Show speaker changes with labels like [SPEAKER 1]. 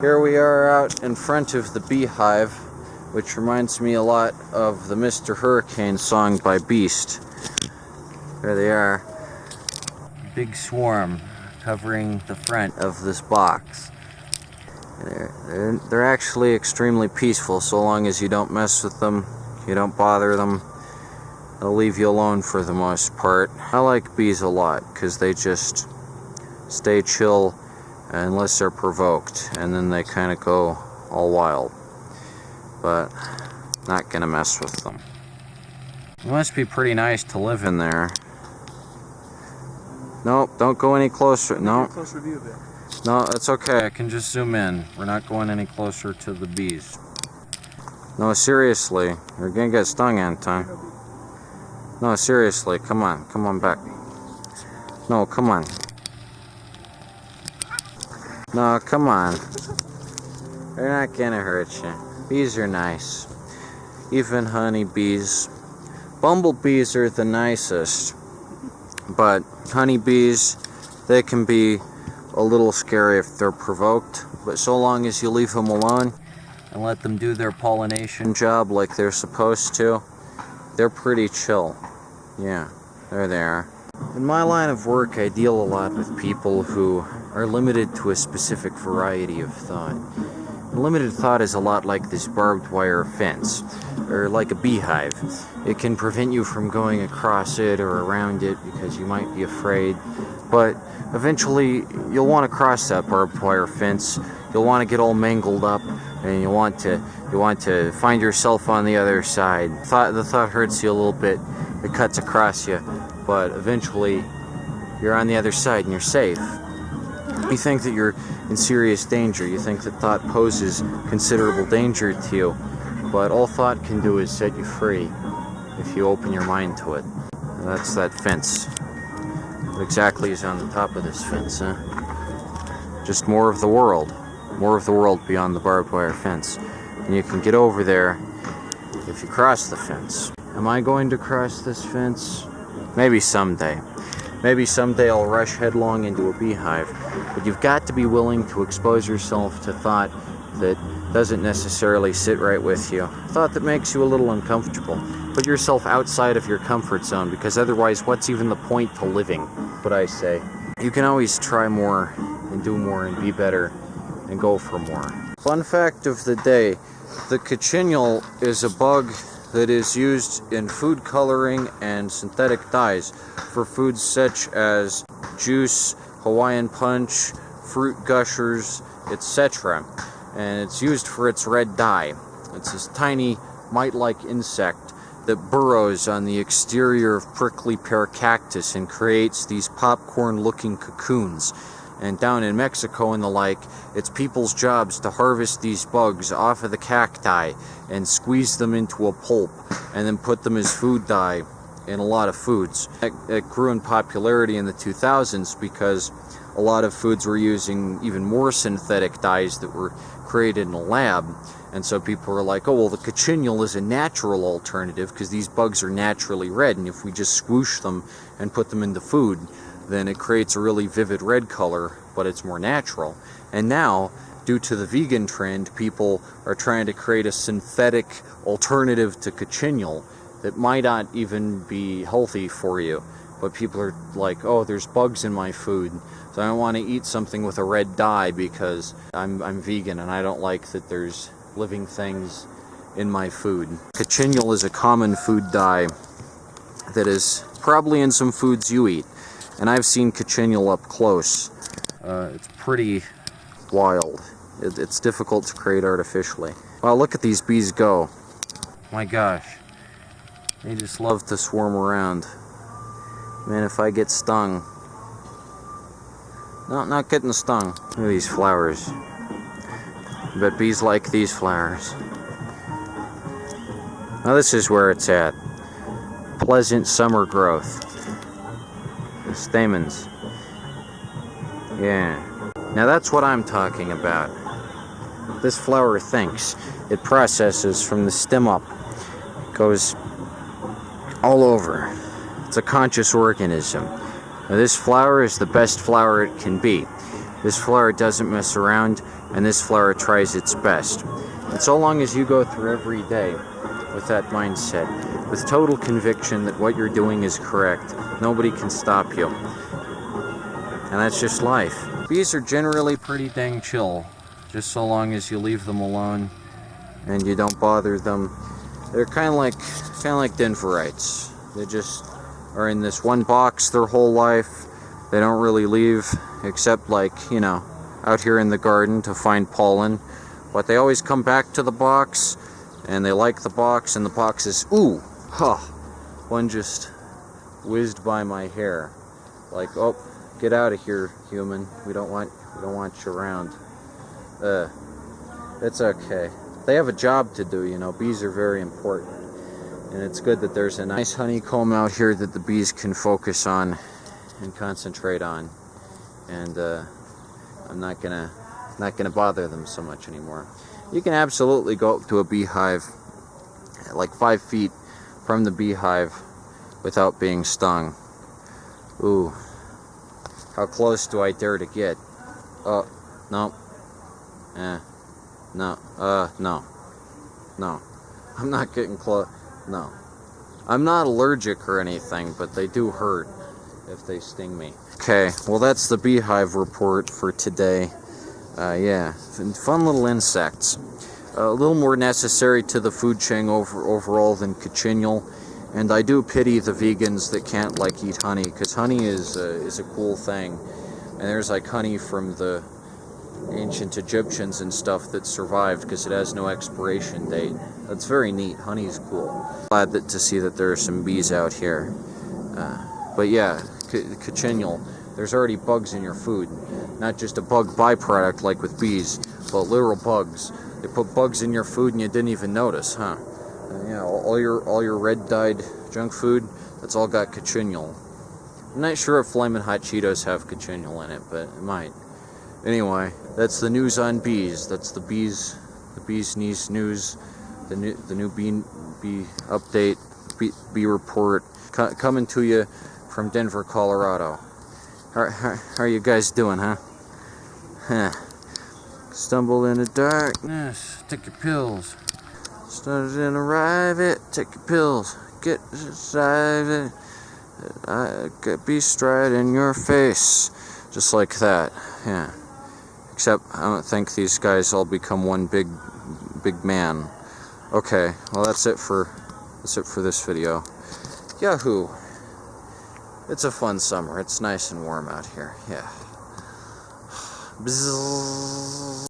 [SPEAKER 1] Here we are out in front of the beehive, which reminds me a lot of the Mr. Hurricane song by Beast. There they are. Big swarm covering the front of this box. They're actually extremely peaceful so long as you don't mess with them, you don't bother them. They'll leave you alone for the most part. I like bees a lot because they just stay chill unless they're provoked, and then they kind of go all wild. But not gonna mess with them. It must be pretty nice to live in there. Nope, don't go any closer. No.
[SPEAKER 2] Closer view of it.
[SPEAKER 1] No, it's okay. I can just zoom in. We're not going any closer to the bees. No, seriously. You're gonna get stung, Anton. No, seriously. Come on. Come on back. No, come on. No, come on. They're not gonna hurt you. Bees are nice. Even honeybees. Bumblebees are the nicest. But honeybees, they can be a little scary if they're provoked. But so long as you leave them alone and let them do their pollination job like they're supposed to, they're pretty chill. Yeah, there they are. In my line of work, I deal a lot with people who are limited to a specific variety of thought. And limited thought is a lot like this barbed wire fence, or like a beehive. It can prevent you from going across it or around it because you might be afraid, but eventually you'll want to cross that barbed wire fence. You'll want to get all mangled up, and you want to find yourself on the other side. The thought hurts you a little bit. It cuts across you, but eventually you're on the other side and you're safe. You think that you're in serious danger. You think that thought poses considerable danger to you, but all thought can do is set you free if you open your mind to it. That's that fence. What exactly is on the top of this fence, huh? Just more of the world. More of the world beyond the barbed wire fence. And you can get over there if you cross the fence. Am I going to cross this fence? Maybe someday. Maybe someday I'll rush headlong into a beehive. But you've got to be willing to expose yourself to thought that doesn't necessarily sit right with you. Thought that makes you a little uncomfortable. Put yourself outside of your comfort zone, because otherwise what's even the point to living? What I say. You can always try more and do more and be better and go for more. Fun fact of the day, the cochineal is a bug that is used in food coloring and synthetic dyes for foods such as juice, Hawaiian punch, fruit gushers, etc. And it's used for its red dye. It's this tiny mite-like insect that burrows on the exterior of prickly pear cactus and creates these popcorn-looking cocoons. And down in Mexico and the like, it's people's jobs to harvest these bugs off of the cacti and squeeze them into a pulp and then put them as food dye in a lot of foods. It grew in popularity in the 2000s because a lot of foods were using even more synthetic dyes that were created in a lab. And so people were like, oh, well, the cochineal is a natural alternative because these bugs are naturally red, and if we just squoosh them and put them into food, then it creates a really vivid red color, but it's more natural. And now, due to the vegan trend, people are trying to create a synthetic alternative to cochineal that might not even be healthy for you. But people are like, oh, there's bugs in my food, so I don't want to eat something with a red dye because I'm vegan and I don't like that there's living things in my food. Cochineal is a common food dye that is probably in some foods you eat. And I've seen cochineal up close. It's pretty wild. It's difficult to create artificially. Wow, look at these bees go. My gosh. They just love to swarm around. Man, if I get stung. No, not getting stung. Look at these flowers. I bet bees like these flowers. Now this is where it's at. Pleasant summer growth. The stamens. Yeah. Now that's what I'm talking about. This flower thinks. It processes from the stem up. It goes all over. It's a conscious organism. Now this flower is the best flower it can be. This flower doesn't mess around. and this flower tries its best. And so long as you go through every day with that mindset, with total conviction that what you're doing is correct, nobody can stop you. And that's just life. Bees are generally pretty dang chill, just so long as you leave them alone and you don't bother them. They're kind of like Denverites. They just are in this one box their whole life. They don't really leave, except like, you know, out here in the garden to find pollen. But they always come back to the box, and they like the box, and the box is, ooh, huh. One just whizzed by my hair. Like, oh, get out of here, human. We don't want you around. It's okay. They have a job to do, you know. Bees are very important. And it's good that there's a nice honeycomb out here that the bees can focus on and concentrate on. And I'm not gonna bother them so much anymore. You can absolutely go up to a beehive like 5 feet from the beehive without being stung. Ooh. How close do I dare to get? Oh, no. No. I'm not getting close. No. I'm not allergic or anything, but they do hurt if they sting me. Okay, well that's the beehive report for today. Yeah, fun little insects. A little more necessary to the food chain overall than cochineal. And I do pity the vegans that can't like eat honey, because honey is a cool thing. And there's like honey from the ancient Egyptians and stuff that survived because it has no expiration date. That's very neat. Honey is cool. Glad to see that there are some bees out here. But yeah, cochineal. There's already bugs in your food. Not just a bug byproduct like with bees, but literal bugs. They put bugs in your food and you didn't even notice, huh? Yeah, all your red-dyed junk food, that's all got cochineal. I'm not sure if Flamin' Hot Cheetos have cochineal in it, but it might. Anyway, that's the news on bees. That's the bees knees news, the new bee update, bee report, coming to you from Denver, Colorado. How are you guys doing, huh? Stumble in the darkness, take your pills. Started and arrive it, take your pills. Get inside it. I could be straight in your face. Just like that, yeah. Except I don't think these guys all become one big man. Okay, well that's it for this video. Yahoo! It's a fun summer. It's nice and warm out here. Yeah. Bzzz.